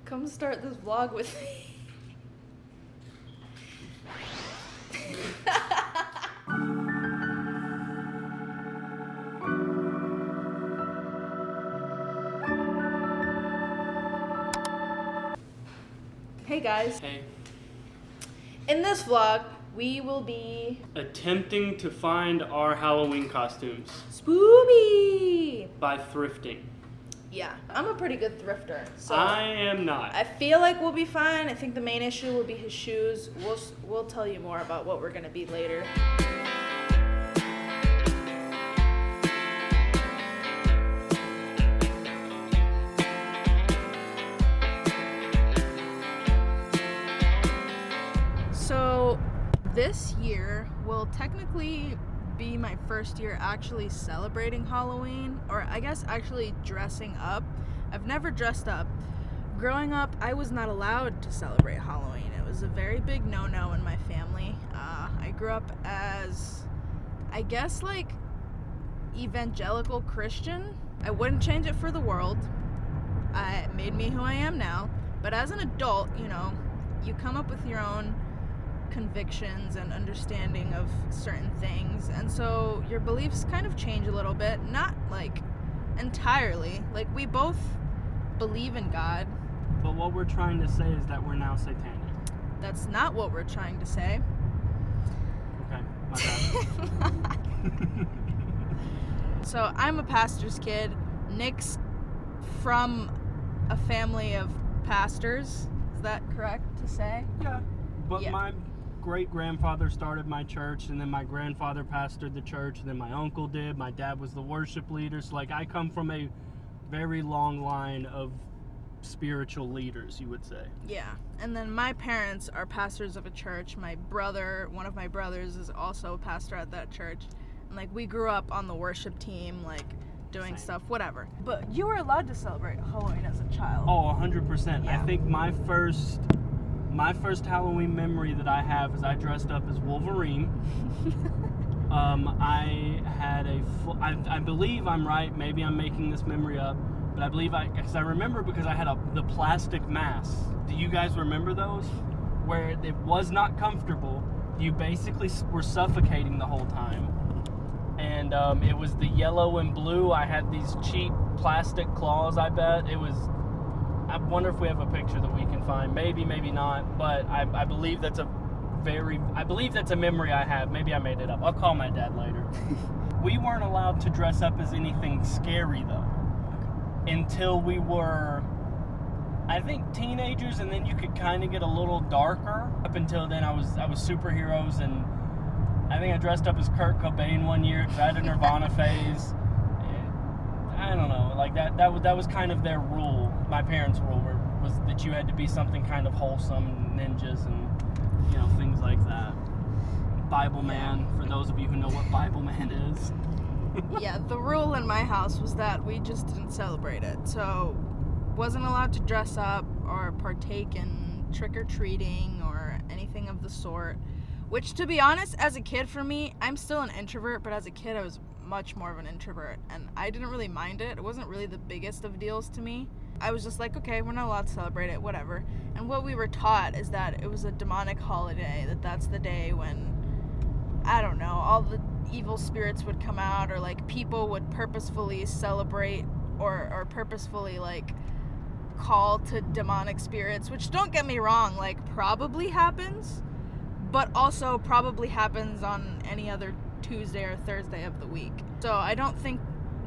Come start this vlog with me. Hey guys. Hey. In this vlog, we will be Attempting to find our Halloween costumes spooky by thrifting. Yeah, I'm a pretty good thrifter, so I am not. I feel like we'll be fine. I think the main issue will be his shoes. We'll tell you more about what we're gonna be later. So this year will technically be my first year actually celebrating Halloween, or I guess actually dressing up. I've never dressed up. Growing up, I was not allowed to celebrate Halloween. It was a very big no-no in my family. I grew up as, I guess, like, evangelical Christian. I wouldn't change it for the world. It made me who I am now. But as an adult, you know, you come up with your own convictions and understanding of certain things, and so your beliefs kind of change a little bit, not like entirely. Like, we both believe in God. But what we're trying to say is that we're now satanic. That's not what we're trying to say. Okay, my bad. So I'm a pastor's kid. Nick's from a family of pastors. Is that correct to say? Yeah, but Yeah. my great-grandfather started my church, and then my grandfather pastored the church, and then my uncle did. My dad was the worship leader. So, like, I come from a very long line of spiritual leaders, you would say. Yeah. And then my parents are pastors of a church. My brother, one of my brothers, is also a pastor at that church. And, like, we grew up on the worship team, like, doing stuff, whatever. But you were allowed to celebrate Halloween as a child. Oh, 100%. Yeah. I think my first Halloween memory that I have is I dressed up as Wolverine. I had I believe I'm right, maybe I'm making this memory up, but I believe because I remember because I had the plastic mask. Do you guys remember those? Where it was not comfortable. You basically were suffocating the whole time. And it was the yellow and blue. I had these cheap plastic claws, I bet. I wonder if we have a picture that we can find. Maybe, maybe not. But I believe that's a memory I have. Maybe I made it up. I'll call my dad later. We weren't allowed to dress up as anything scary, though, until we were, I think, teenagers, and then you could kind of get a little darker. Up until then, I was superheroes, and I think I dressed up as Kurt Cobain one year because I had a Nirvana phase. I don't know, like that was kind of their rule. My parents' rule was that you had to be something kind of wholesome, ninjas and, you know, things like that. Bible Man, for those of you who know what Bible Man is. Yeah, the rule in my house was that we just didn't celebrate it. So, wasn't allowed to dress up or partake in trick-or-treating or anything of the sort. Which, to be honest, as a kid for me, I'm still an introvert, but as a kid I was much more of an introvert, and I didn't really mind it. It wasn't really the biggest of deals to me. I was just like, okay, we're not allowed to celebrate it, whatever. And what we were taught is that it was a demonic holiday, that's the day when, I don't know, all the evil spirits would come out, or like people would purposefully celebrate or purposefully like call to demonic spirits, which, don't get me wrong, like probably happens, but also probably happens on any other Tuesday or Thursday of the week. So I don't think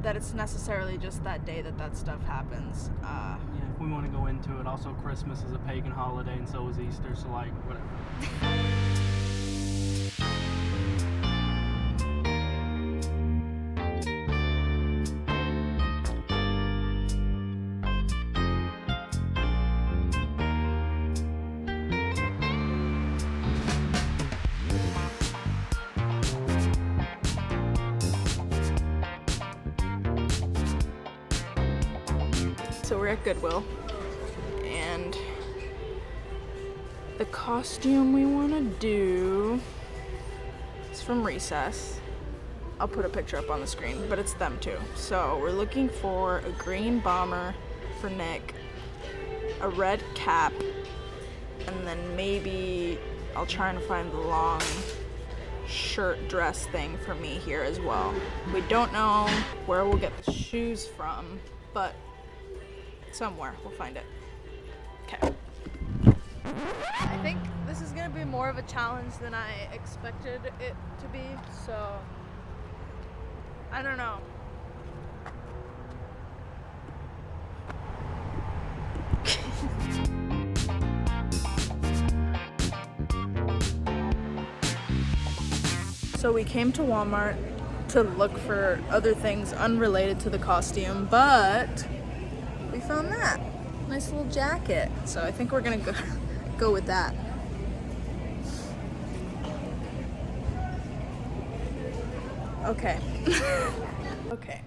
that it's necessarily just that day that stuff happens. Yeah, if we want to go into it, also Christmas is a pagan holiday, and so is Easter, so like, whatever. So we're at Goodwill, and the costume we want to do is from recess. I'll put a picture up on the screen, but it's them too. So we're looking for a green bomber for Nick, a red cap, and then maybe I'll try and find the long shirt dress thing for me here as well. We don't know where we'll get the shoes from, but somewhere we'll find it. Okay. I think this is gonna be more of a challenge than I expected it to be, so I don't know. So we came to Walmart to look for other things unrelated to the costume, but we found that. Nice little jacket. So I think we're gonna go with that. Okay. Okay.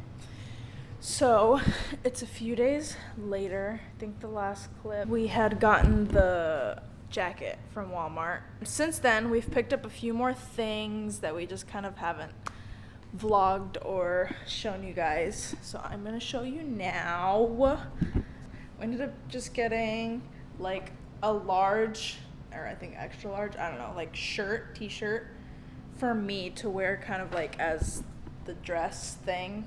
So it's a few days later. I think the last clip we had gotten the jacket from Walmart. Since then, we've picked up a few more things that we just kind of haven't vlogged or shown you guys. So I'm gonna show you now. We ended up just getting like a large, or I think extra large, I don't know, like t-shirt for me to wear kind of like as the dress thing.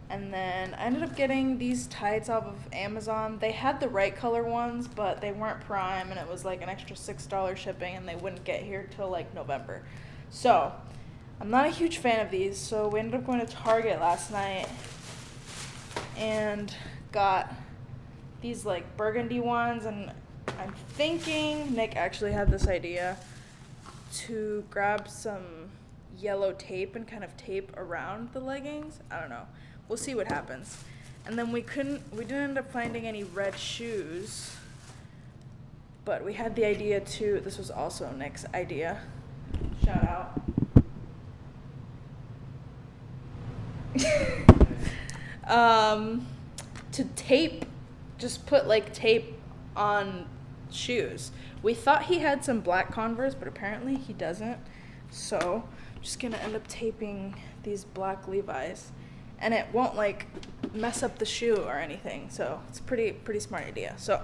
And then I ended up getting these tights off of Amazon. They had the right color ones, but they weren't Prime, and it was like an extra $6 shipping, and they wouldn't get here till like November. So I'm not a huge fan of these, so we ended up going to Target last night and got these like burgundy ones, and I'm thinking Nick actually had this idea to grab some yellow tape and kind of tape around the leggings. I don't know. We'll see what happens. And then we didn't end up finding any red shoes, but we had the idea to, this was also Nick's idea. Shout out. To tape, just put like tape on shoes. We thought he had some black Converse, but apparently he doesn't. So I'm just gonna end up taping these black Levi's, and it won't like mess up the shoe or anything. So it's pretty smart idea. So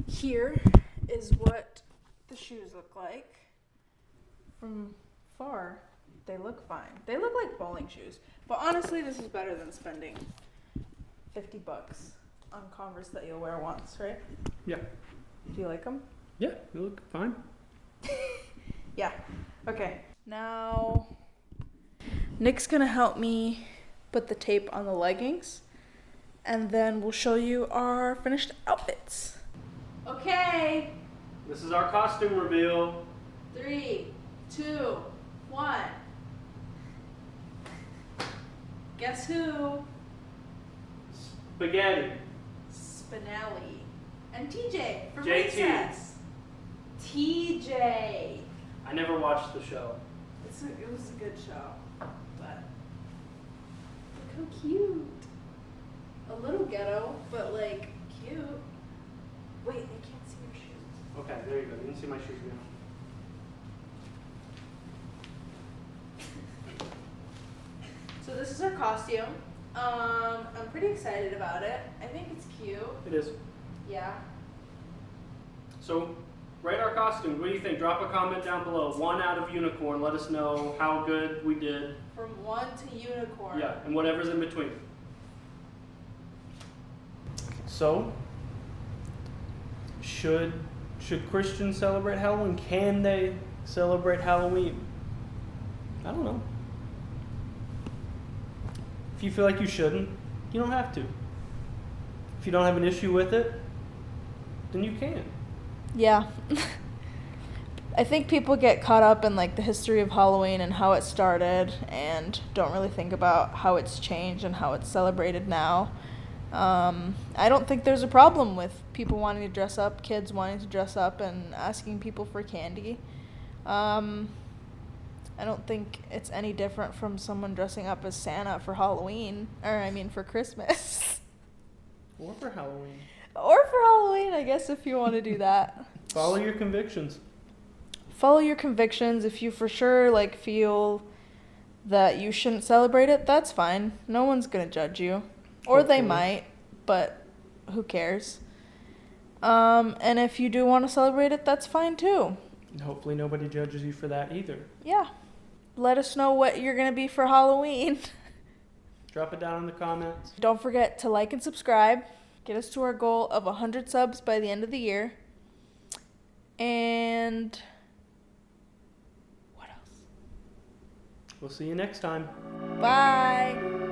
here is what the shoes look like. From far, they look fine. They look like bowling shoes. But honestly, this is better than spending $50 on Converse that you'll wear once, right? Yeah. Do you like them? Yeah, they look fine. Yeah. Okay. Now, Nick's gonna help me put the tape on the leggings, and then we'll show you our finished outfits. Okay. This is our costume reveal. 3, 2, 1. Guess who? Spaghetti. Spinelli. And TJ from JT. Recess. TJ. I never watched the show. It was a good show, but look how cute. A little ghetto, but like cute. Wait, they can't see your shoes. Okay, there you go. You can see my shoes now. this is our costume. I'm pretty excited about it. I think it's cute. It is. Yeah. So, rate our costumes. What do you think? Drop a comment down below. 1 out of unicorn. Let us know how good we did. From 1 to unicorn. Yeah, and whatever's in between. So, should Christians celebrate Halloween? Can they celebrate Halloween? I don't know. If you feel like you shouldn't, you don't have to. If you don't have an issue with it, then you can. Yeah. I think people get caught up in like the history of Halloween and how it started and don't really think about how it's changed and how it's celebrated now. I don't think there's a problem with people wanting to dress up, kids wanting to dress up and asking people for candy. I don't think it's any different from someone dressing up as Santa for Halloween, for Christmas. Or for Halloween. Or for Halloween, I guess, if you want to do that. Follow your convictions. Follow your convictions. If you for sure feel that you shouldn't celebrate it, that's fine. No one's gonna judge you. Or they might, but who cares? And if you do want to celebrate it, that's fine too. And hopefully nobody judges you for that either. Yeah. Let us know what you're gonna be for Halloween. Drop it down in the comments. Don't forget to like and subscribe. Get us to our goal of 100 subs by the end of the year. And what else? We'll see you next time. Bye.